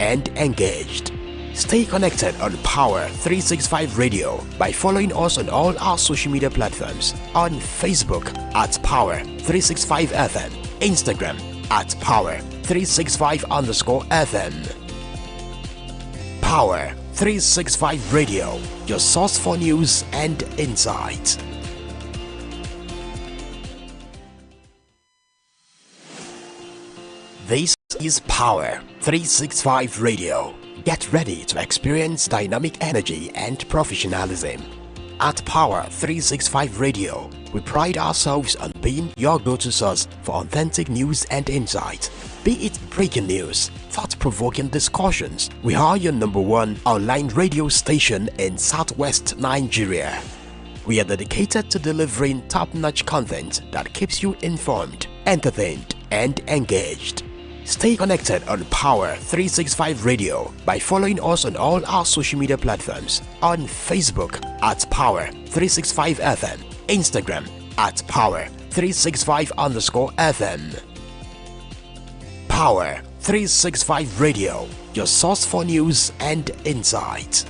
and engaged. Stay connected on Power 365 Radio by following us on all our social media platforms, on Facebook at Power 365 FM, Instagram at Power 365_FM. Power 365 Radio, your source for news and insight. This is Power 365 Radio. Get ready to experience dynamic energy and professionalism. At Power 365 Radio, we pride ourselves on being your go-to source for authentic news and insight. Be it breaking news, thought-provoking discussions, we are your #1 online radio station in Southwest Nigeria. We are dedicated to delivering top-notch content that keeps you informed, entertained, and engaged. Stay connected on Power 365 Radio by following us on all our social media platforms, on Facebook at Power 365 FM, Instagram at Power 365_FM. Power 365 Radio, your source for news and insight.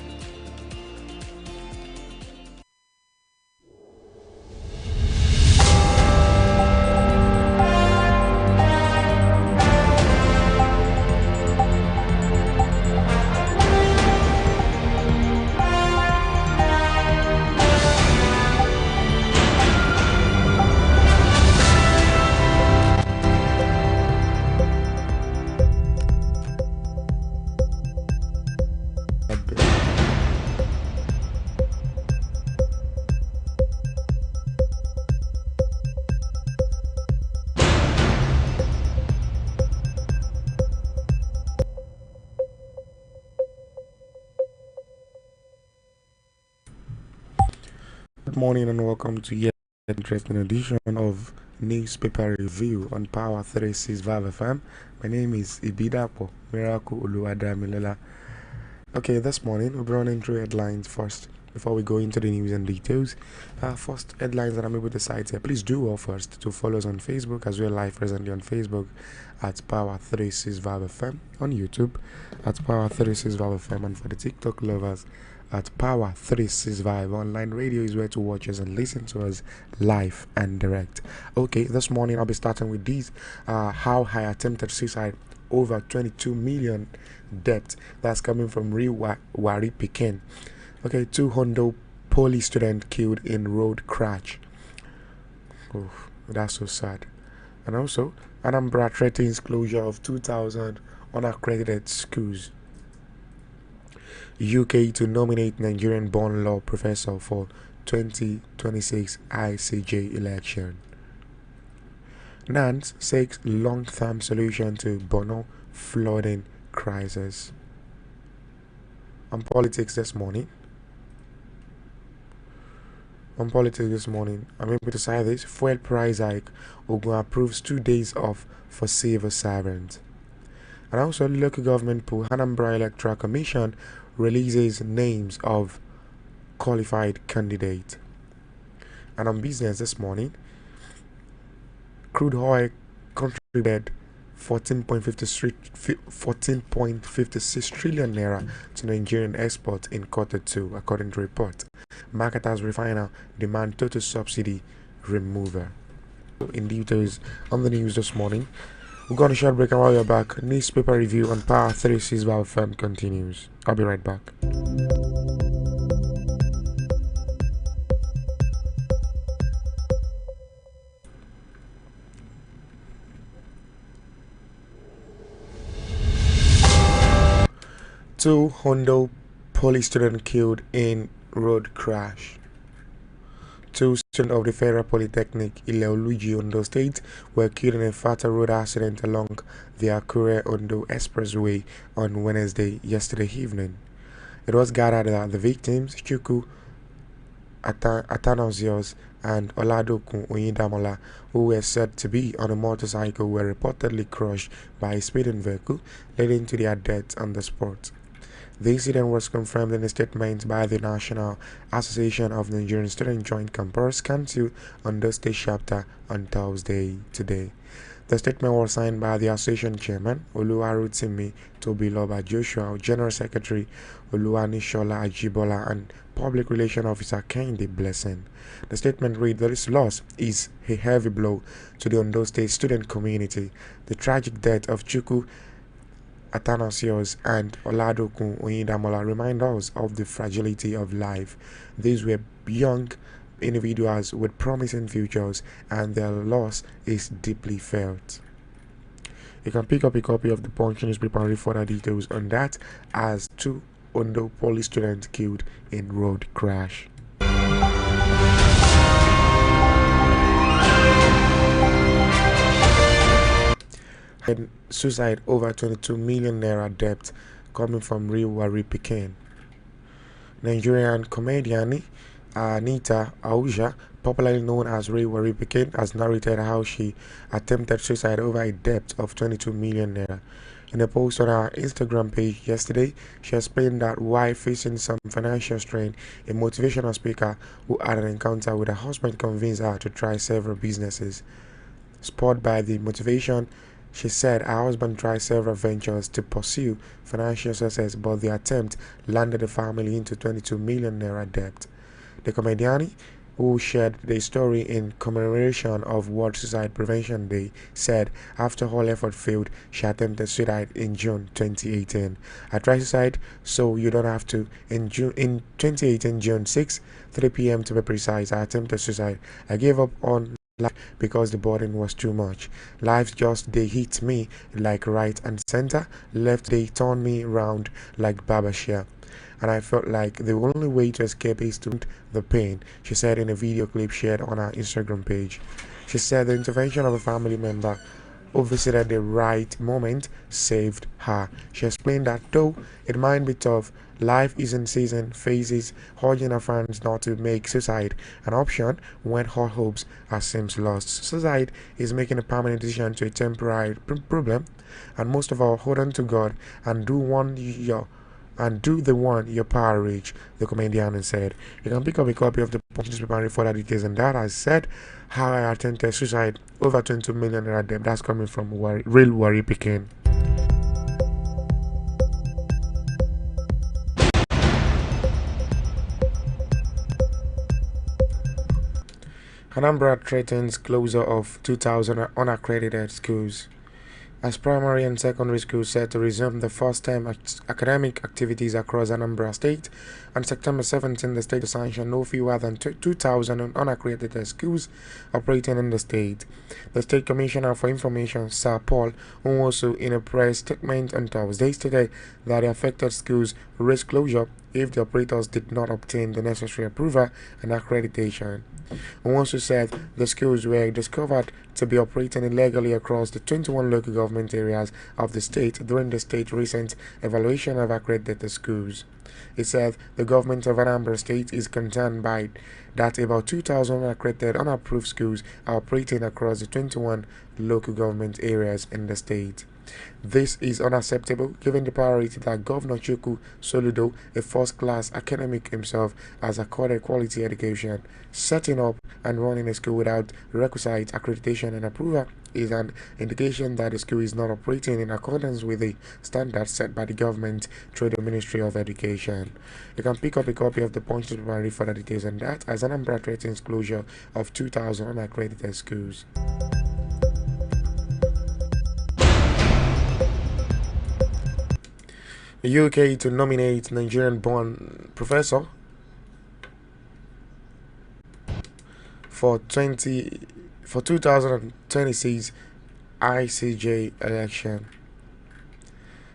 Good morning and welcome to yet an interesting edition of Newspaper Review on Power 365 FM. My name is Ibidapo Miracle Uluwadamilela. Okay, this morning we'll be running through headlines first before we go into the news and details. First, headlines that I'm able to cite here. Please do well first to follow us on Facebook, as we're live presently on Facebook at Power 365 FM, on YouTube at Power 365 FM, and for the TikTok lovers at Power 365. Online radio is where to watch us and listen to us live and direct. Okay, this morning I'll be starting with these. How I attempted suicide, over 22 million debt. That's coming from Wari Pekin. Okay, 200 poly student killed in road crash. Oh, that's so sad. And also, Anambra threatens closure of 2,000 unaccredited schools. UK to nominate Nigerian-born law professor for 2026 ICJ election. NANS seeks long-term solution to Bono flooding crisis. On politics this morning. I'm able to say this. Fuel price hike. Ogun approves 2 days off for civil servants. And also, local government pool. Anambra Electoral Commission releases names of qualified candidate. And on business this morning, crude oil contributed 14.56 trillion naira to Nigerian exports in Q2, according to report. Marketers refiner demand total subsidy removal. In details on the news this morning, we're going to short break, and while you're back, newspaper review on Power 365 FM continues. I'll be right back. Two Hondo police students killed in road crash. Two students of the Federal Polytechnic Ileoluji, Ondo State, were killed in a fatal road accident along the Akure-Ondo Expressway on Wednesday yesterday evening. It was gathered that the victims, Chuku Atanosios and Oladokun Oyindamola, who were said to be on a motorcycle, were reportedly crushed by a speeding vehicle, leading to their death on the spot. The incident was confirmed in a statement by the National Association of Nigerian Student Joint Campus Council on the state chapter on Thursday today. The statement was signed by the association chairman, Oluwarotimi Tobiloba Joshua, General Secretary Oluwanishola Ajibola, and Public Relations Officer Kehinde Blessing. The statement read that this loss is a heavy blow to the Ondo State student community. The tragic death of Chukwu Athanasius and Oladokun Oyindamola remind us of the fragility of life. These were young individuals with promising futures, and their loss is deeply felt. You can pick up a copy of the Punch newspaper and read further details on that, as two Ondo Poly students killed in road crash. And suicide over 22 million naira debt coming from real worry Pekin. Nigerian comedian Anita Auja, popularly known as Ray Worry Pekin, has narrated how she attempted suicide over a debt of 22 million naira. In a post on her Instagram page yesterday, she explained that while facing some financial strain, a motivational speaker who had an encounter with her husband convinced her to try several businesses. Spurred by the motivation, she said her husband tried several ventures to pursue financial success, but the attempt landed the family into 22 million naira debt. The comedian, who shared the story in commemoration of World Suicide Prevention Day, said after all effort failed, she attempted suicide in June 2018. I tried suicide so you don't have to. In 2018, June 6, 3 p.m. to be precise, I attempted suicide. I gave up on life because the burden was too much. Life just they hit me like right and center, left they turn me round like Babashia, and I felt like the only way to escape is to end the pain, she said in a video clip shared on her Instagram page. She said the intervention of a family member who visited the right moment saved her. She explained that though it might be tough, life is in season phases, urging her fans not to make suicide an option when all hopes are seems lost. Suicide is making a permanent decision to a temporary problem, and most of all, hold on to God and do the one your power reach, the comedian said. You can pick up a copy of the Punch newspaper and read further details, and that has said how I attempted suicide over 22 million naira debt. That's coming from Real Worry Pekin. Anambra threatens closure of 2,000 unaccredited schools. As primary and secondary schools set to resume the first-time academic activities across Anambra State, on September 17, the state will sanction no fewer than 2,000 unaccredited schools operating in the state. The State Commissioner for Information, Sir Paul Nwosu, in a press statement on Thursday, stated that the affected schools risk closure if the operators did not obtain the necessary approval and accreditation. Nwosu said the schools were discovered to be operating illegally across the 21 local government areas of the state during the state's recent evaluation of accredited schools. He said the government of Anambra State is concerned by that about 2,000 accredited unapproved schools are operating across the 21 local government areas in the state. This is unacceptable given the priority that Governor Chukwu Soludo, a first-class academic himself, has accorded quality education. Setting up and running a school without requisite accreditation and approval is an indication that the school is not operating in accordance with the standards set by the government through the Ministry of Education. You can pick up a copy of the Punch newspaper and read further details on that, as Anambra threatens closure of 2,000 unaccredited schools. The UK to nominate Nigerian-born professor for 2026 ICJ election.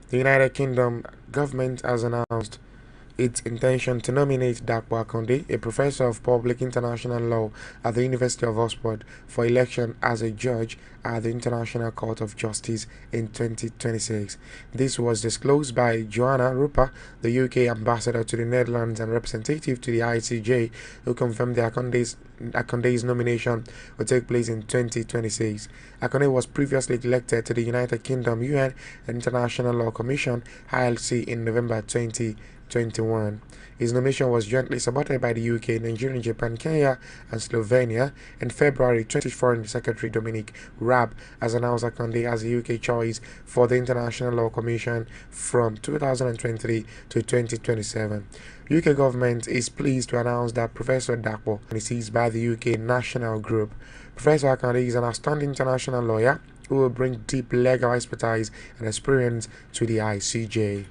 The United Kingdom government has announced its intention to nominate Dapo Akonde, a professor of public international law at the University of Oxford, for election as a judge at the International Court of Justice in 2026. This was disclosed by Joanna Rupa, the UK ambassador to the Netherlands and representative to the ICJ, who confirmed the Akonde's nomination will take place in 2026. Akonde was previously elected to the United Kingdom UN International Law Commission (ILC) in November 2019. 2021. His nomination was jointly supported by the UK, Nigeria, Japan, Kenya, and Slovenia. In February, 20 Foreign Secretary Dominic Raab has announced Akande as the UK choice for the International Law Commission from 2023 to 2027. UK government is pleased to announce that Professor Dapo is seized by the UK National Group. Professor Akande is an outstanding international lawyer who will bring deep legal expertise and experience to the ICJ.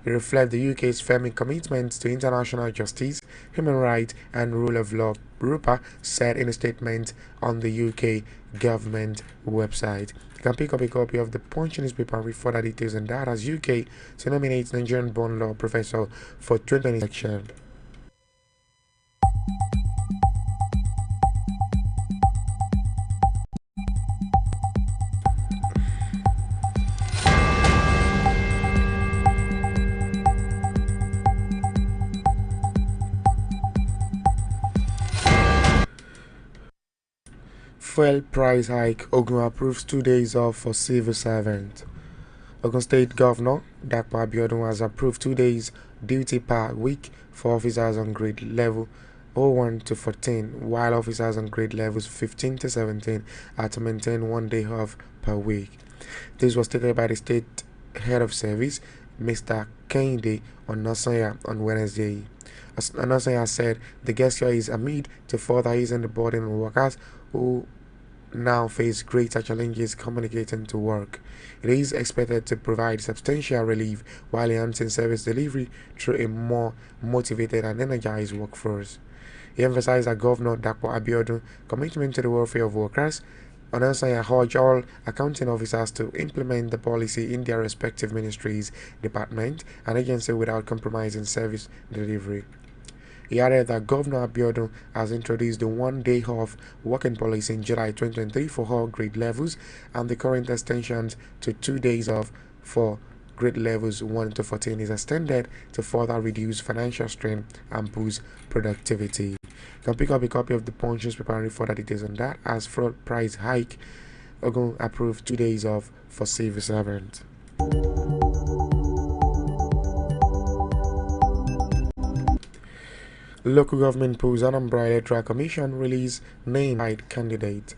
It reflects the UK's firm commitment to international justice, human rights, and rule of law, Rupa said in a statement on the UK government website. You can pick up a copy of the Punch newspaper and read further details on that as UK to nominate Nigerian-born law professor for 2020 election. Fuel price hike. Ogun approves 2 days off for civil servants. Ogun State Governor Dapo Abiodun has approved 2 days duty per week for officers on grade level 01 to 14, while officers on grade levels 15 to 17 are to maintain 1 day off per week. This was stated by the state head of service, Mr. Kehinde Onosanya, on Wednesday. Onosanya said the gesture is amid to further easing the burden on workers who now face greater challenges communicating to work. It is expected to provide substantial relief while enhancing service delivery through a more motivated and energized workforce. He emphasized that Governor Dapo Abiodun's commitment to the welfare of workers. Onosanya urged all accounting officers to implement the policy in their respective ministries, department, and agency without compromising service delivery. He added that Governor Abiodun has introduced the 1 day off working policy in July 2023 for all grade levels, and the current extension to 2 days off for grade levels 1 to 14 is extended to further reduce financial strain and boost productivity. You can pick up a copy of the Punch newspaper and read further details on that. As fuel price hike, Ogun approved 2 days off for civil servants. Local government polls Anambra Electoral Commission release named candidate.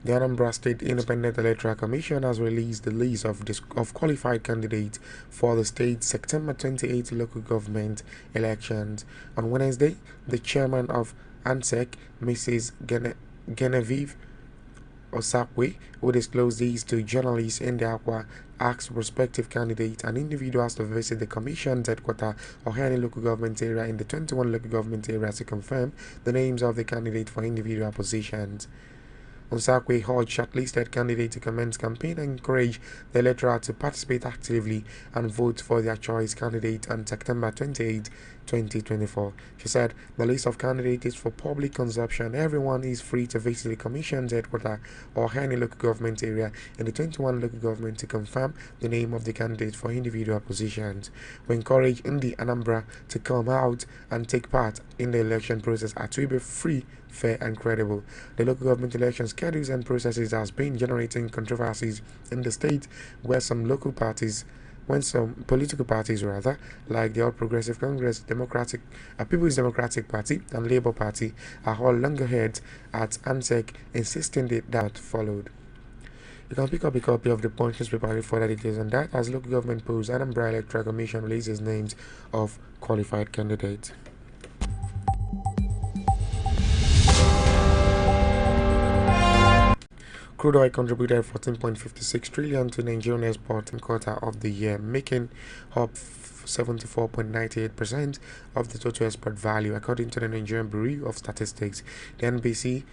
The Anambra State Independent Electoral Commission has released the list of qualified candidates for the state's September 28 local government elections. On Wednesday, the chairman of ANSEC, Mrs. Genevieve Osakwe, who disclosed these to journalists in the Aqua, asked prospective candidates and individuals to visit the Commission's headquarters or any local government area in the 21 local government areas to confirm the names of the candidates for individual positions. Osakwe urged shortlisted candidates to commence campaign and encourage the electorate to participate actively and vote for their choice candidate on September 28, 2024. She said the list of candidates is for public consumption. Everyone is free to visit the Commission's headquarters or any local government area in the 21 local government to confirm the name of the candidate for individual positions. We encourage Indi Anambra to come out and take part in the election process as to be free, fair and credible. The local government election schedules and processes has been generating controversies in the state where some political parties like the All Progressive Congress, People's Democratic Party and Labour Party are all loggerheads at ANSEC, insisting that followed. You can pick up a copy of the Punch newspaper for further details on that as local government polls Anambra Electoral Commission releases names of qualified candidates. Crude oil contributed 14.56 trillion to Nigerian export in quarter of the year, making up 74.98% of the total export value, according to the Nigerian Bureau of Statistics. The NBS,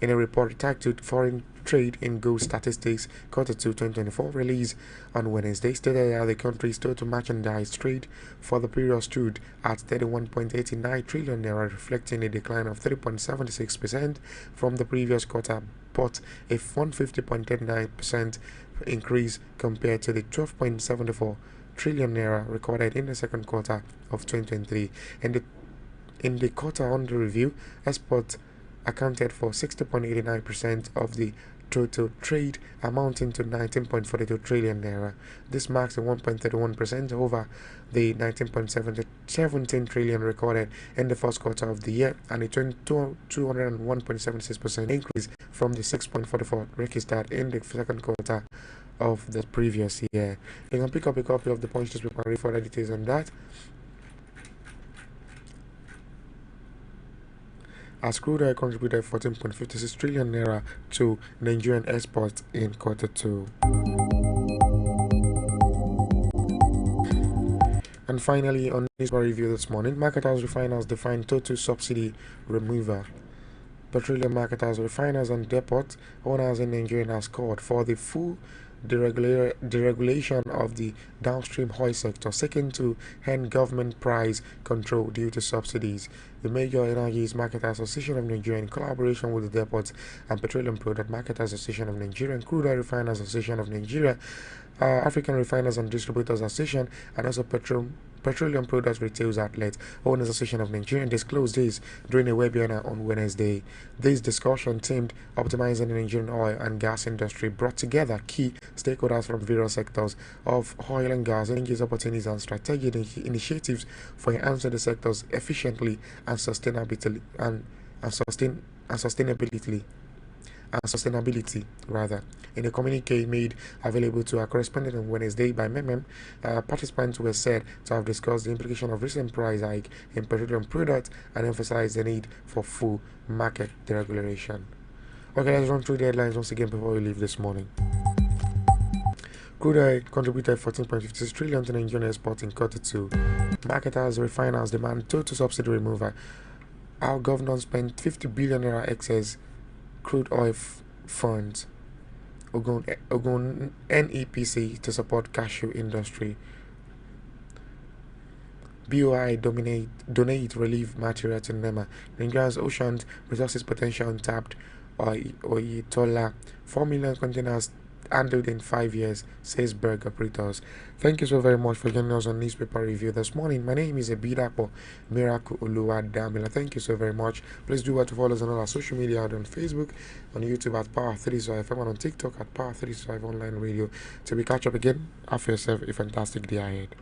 in a report titled Foreign Trade in Gold Statistics Quarter 2 2024 released on Wednesday, stated that the country's total merchandise trade for the period stood at 31.89 trillion naira, reflecting a decline of 3.76% from the previous quarter, but a 150.39% increase compared to the 12.74 trillion naira recorded in the second quarter of 2023. In the quarter under review, exports accounted for 60.89% of the total trade amounting to 19.42 trillion naira. This marks a 1.31% over the 19.17 trillion recorded in the first quarter of the year, and a 201.76% increase from the 6.44 registered in the second quarter of the previous year. You can pick up a copy of the Punch newspaper and read further details on that. As crude oil contributed 14.56 trillion naira to Nigerian exports in quarter 2. And finally, on this review this morning, marketers, refiners define total subsidy remover. Petroleum marketers, refiners, and depot owners in Nigeria has called for the full deregulation of the downstream oil sector, seeking to end government price control due to subsidies. The Major Energies Marketers Association of Nigeria, in collaboration with the Depots and Petroleum Product Marketers Association of Nigeria, and Crude Oil Refiners Association of Nigeria, African Refiners and Distributors Association, and also Petroleum Products Retail Outlets Owners Association of Nigeria disclosed this during a webinar on Wednesday. This discussion themed optimizing the Nigerian oil and gas industry brought together key stakeholders from various sectors of oil and gas, engaged opportunities and strategic initiatives for enhancing the sectors efficiently and sustainability rather. In a communique made available to our correspondent on Wednesday by participants were said to have discussed the implication of recent price hike in petroleum products and emphasized the need for full market deregulation. Okay, let's run through the headlines once again before we leave this morning. Crude oil contributed 14.56 trillion to Nigerian exports in quarter 2. Marketers, refiners demand total subsidy removal. Our government spent 50 billion naira excess crude oil funds. Ogun NEPC to support cashew industry. BOI donate relief material to NEMA. Nigeria's ocean resources potential untapped. Oyetola, 4 million containers handled in 5 years, says Berg operators. Thank you so very much for joining us on Newspaper Review this morning. My name is Ebidapo Miracle Oluwadamila. Thank you so very much. Please do what to follow us on all our social media, on Facebook, on YouTube at Power365, and on TikTok at Power365 Online Radio. Till we catch up again, have yourself a fantastic day ahead.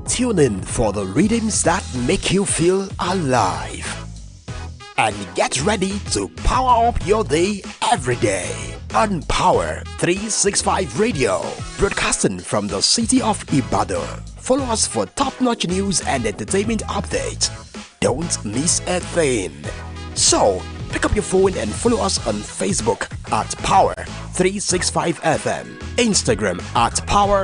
Tune in for the rhythms that make you feel alive. And get ready to power up your day every day on Power 365 Radio, broadcasting from the city of Ibadan. Follow us for top-notch news and entertainment updates. Don't miss a thing. So, pick up your phone and follow us on Facebook at Power 365 FM, Instagram at Power